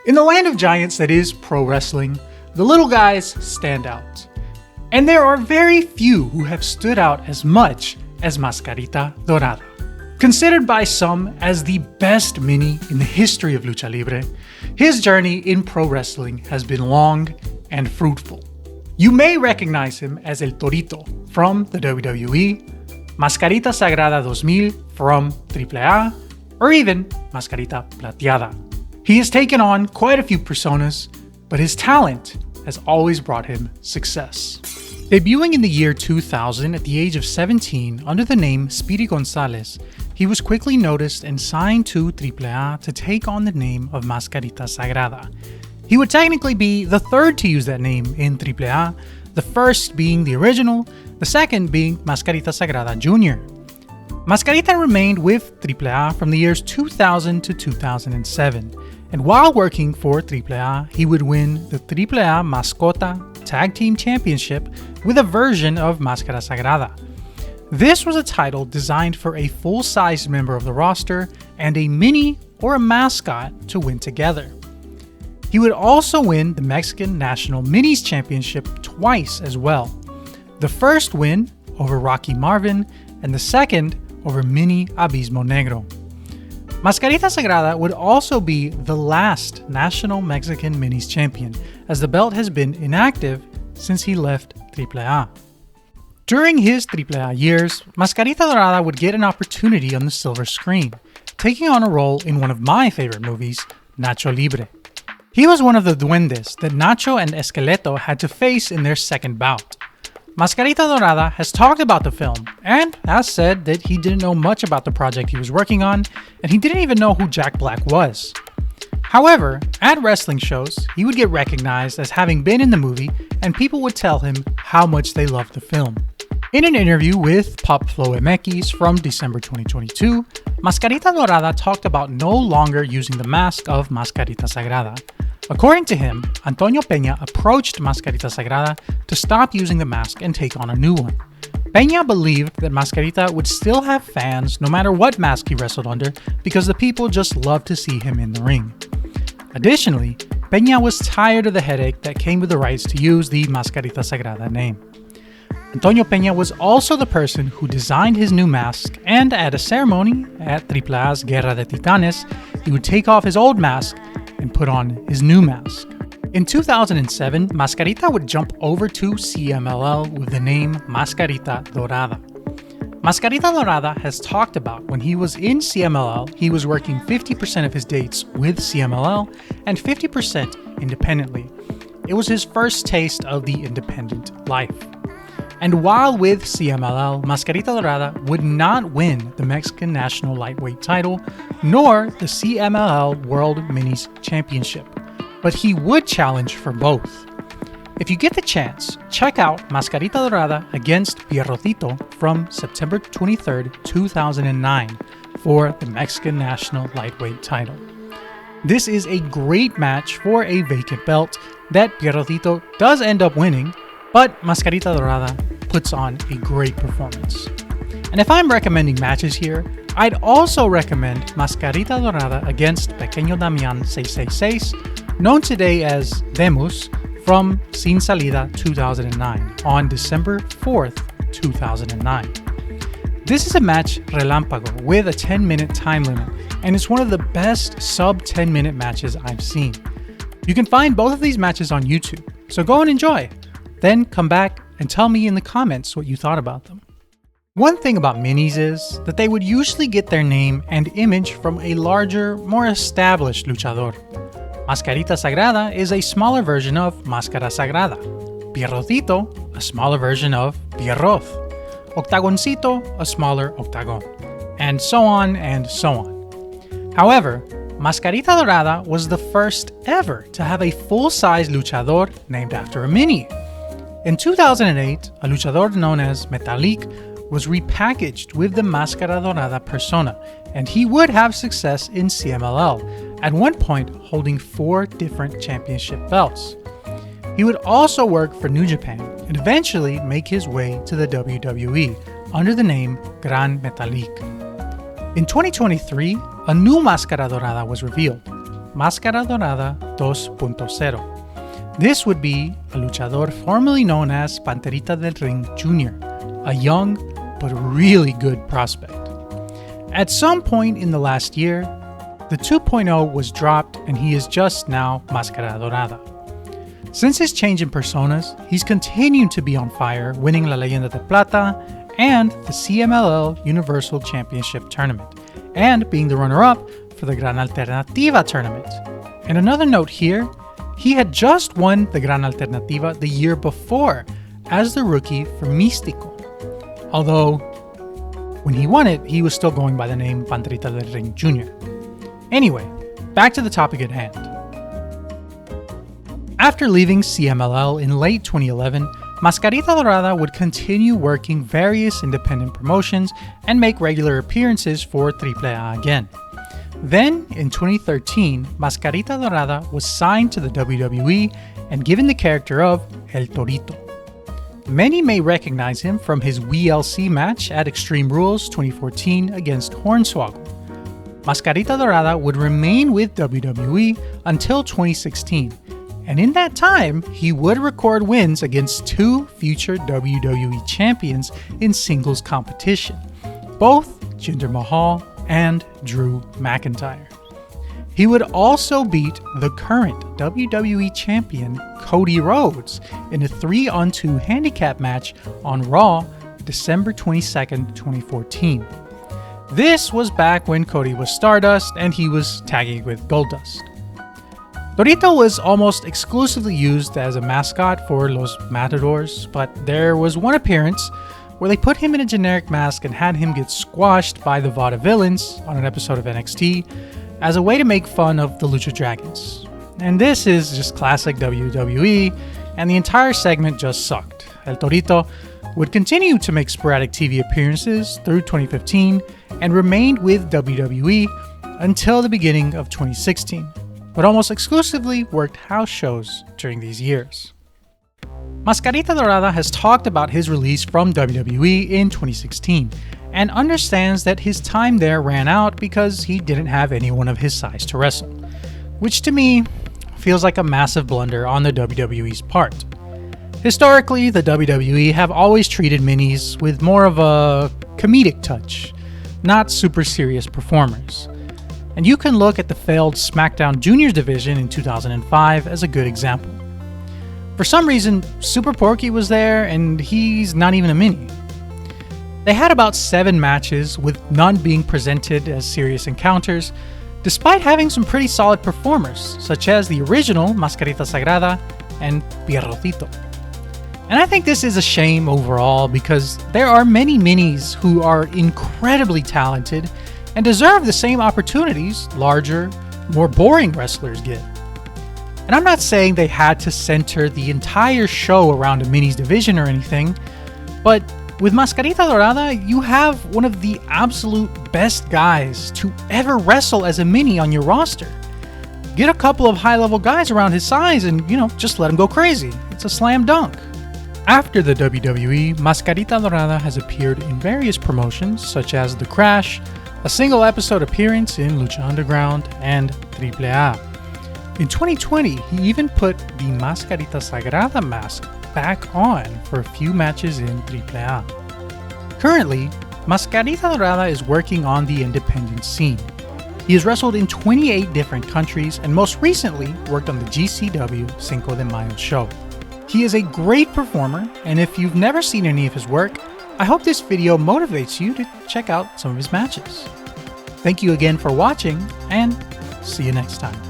In the land of giants that is pro wrestling, the little guys stand out. And there are very few who have stood out as much as Mascarita Dorada. Considered by some as the best mini in the history of Lucha Libre, his journey in pro wrestling has been long and fruitful. You may recognize him as El Torito from the WWE, Mascarita Sagrada 2000 from AAA, or even Mascarita Plateada. He has taken on quite a few personas, but his talent has always brought him success. Debuting in the year 2000 at the age of 17 under the name Speedy Gonzalez, he was quickly noticed and signed to AAA to take on the name of Mascarita Sagrada. He would technically be the third to use that name in AAA, the first being the original, the second being Mascarita Sagrada Jr. Mascarita remained with AAA from the years 2000 to 2007, and while working for AAA, he would win the AAA Mascota Tag Team Championship with a version of Mascara Sagrada. This was a title designed for a full-size member of the roster and a mini or a mascot to win together. He would also win the Mexican National Minis Championship twice as well. The first win over Rocky Marvin and the second over Mini Abismo Negro. Mascarita Sagrada would also be the last National Mexican Minis champion, as the belt has been inactive since he left AAA. During his AAA years, Mascarita Dorada would get an opportunity on the silver screen, taking on a role in one of my favorite movies, Nacho Libre. He was one of the duendes that Nacho and Esqueleto had to face in their second bout. Mascarita Dorada has talked about the film and has said that he didn't know much about the project he was working on, and he didn't even know who Jack Black was. However, at wrestling shows, he would get recognized as having been in the movie, and people would tell him how much they loved the film. In an interview with Pop Flow MX from December 2022, Mascarita Dorada talked about no longer using the mask of Mascarita Sagrada. According to him, Antonio Peña approached Mascarita Sagrada to stop using the mask and take on a new one. Peña believed that Mascarita would still have fans no matter what mask he wrestled under because the people just loved to see him in the ring. Additionally, Peña was tired of the headache that came with the rights to use the Mascarita Sagrada name. Antonio Peña was also the person who designed his new mask, and at a ceremony at AAA's Guerra de Titanes, he would take off his old mask and put on his new mask. In 2007, Mascarita would jump over to CMLL with the name Mascarita Dorada. Mascarita Dorada has talked about when he was in CMLL, he was working 50% of his dates with CMLL and 50% independently. It was his first taste of the independent life. And while with CMLL, Mascarita Dorada would not win the Mexican National Lightweight title, nor the CMLL World Minis Championship, but he would challenge for both. If you get the chance, check out Mascarita Dorada against Pierrotito from September 23, 2009 for the Mexican National Lightweight title. This is a great match for a vacant belt that Pierrotito does end up winning, but Mascarita Dorada puts on a great performance. And if I'm recommending matches here, I'd also recommend Mascarita Dorada against Pequeño Damián 666, known today as Demus, from Sin Salida 2009 on December 4th, 2009. This is a match relámpago with a 10-minute time limit, and it's one of the best sub 10-minute matches I've seen. You can find both of these matches on YouTube, so go and enjoy. Then come back and tell me in the comments what you thought about them. One thing about minis is that they would usually get their name and image from a larger, more established luchador. Mascarita Sagrada is a smaller version of Mascara Sagrada. Pierrotito, a smaller version of Pierrot. Octagoncito, a smaller octagon. And so on and so on. However, Mascarita Dorada was the first ever to have a full-size luchador named after a mini. In 2008, a luchador known as Metalik was repackaged with the Mascara Dorada persona, and he would have success in CMLL, at one point holding 4 different championship belts. He would also work for New Japan and eventually make his way to the WWE under the name Gran Metalik. In 2023, a new Mascara Dorada was revealed, Máscara Dorada 2.0. This would be a luchador formerly known as Panterita del Ring Jr., a young but really good prospect. At some point in the last year, the 2.0 was dropped and he is just now Mascarita Dorada. Since his change in personas, he's continued to be on fire, winning La Leyenda de Plata and the CMLL Universal Championship Tournament, and being the runner-up for the Gran Alternativa tournament. And another note here, he had just won the Gran Alternativa the year before as the rookie for Místico. Although, when he won it, he was still going by the name Panterita del Ring Jr. Anyway, back to the topic at hand. After leaving CMLL in late 2011, Mascarita Dorada would continue working various independent promotions and make regular appearances for AAA again. Then, in 2013, Mascarita Dorada was signed to the WWE and given the character of El Torito. Many may recognize him from his WLC match at Extreme Rules 2014 against Hornswoggle. Mascarita Dorada would remain with WWE until 2016, and in that time, he would record wins against two future WWE champions in singles competition, both Jinder Mahal and Drew McIntyre. He would also beat the current WWE champion Cody Rhodes in a 3-on-2 handicap match on Raw, December 22nd, 2014. This was back when Cody was Stardust and he was tagging with Goldust. Torito was almost exclusively used as a mascot for Los Matadors, but there was one appearance where they put him in a generic mask and had him get squashed by the Vaudevillains on an episode of NXT as a way to make fun of the Lucha Dragons. And this is just classic WWE, and the entire segment just sucked. El Torito would continue to make sporadic TV appearances through 2015 and remained with WWE until the beginning of 2016, but almost exclusively worked house shows during these years. Mascarita Dorada has talked about his release from WWE in 2016 and understands that his time there ran out because he didn't have anyone of his size to wrestle, which to me feels like a massive blunder on the WWE's part. Historically, the WWE have always treated minis with more of a comedic touch, not super serious performers. And you can look at the failed SmackDown Juniors division in 2005 as a good example. For some reason, Super Porky was there and he's not even a mini. They had about 7 matches, with none being presented as serious encounters, despite having some pretty solid performers, such as the original Mascarita Sagrada and Pierrotito. And I think this is a shame overall because there are many minis who are incredibly talented and deserve the same opportunities larger, more boring wrestlers get. And I'm not saying they had to center the entire show around a minis division or anything, but with Mascarita Dorada, you have one of the absolute best guys to ever wrestle as a mini on your roster. Get a couple of high-level guys around his size and, just let him go crazy. It's a slam dunk. After the WWE, Mascarita Dorada has appeared in various promotions such as The Crash, a single episode appearance in Lucha Underground, and AAA. In 2020, he even put the Mascarita Sagrada mask back on for a few matches in AAA. Currently, Mascarita Dorada is working on the independent scene. He has wrestled in 28 different countries and most recently worked on the GCW Cinco de Mayo show. He is a great performer, and if you've never seen any of his work, I hope this video motivates you to check out some of his matches. Thank you again for watching, and see you next time.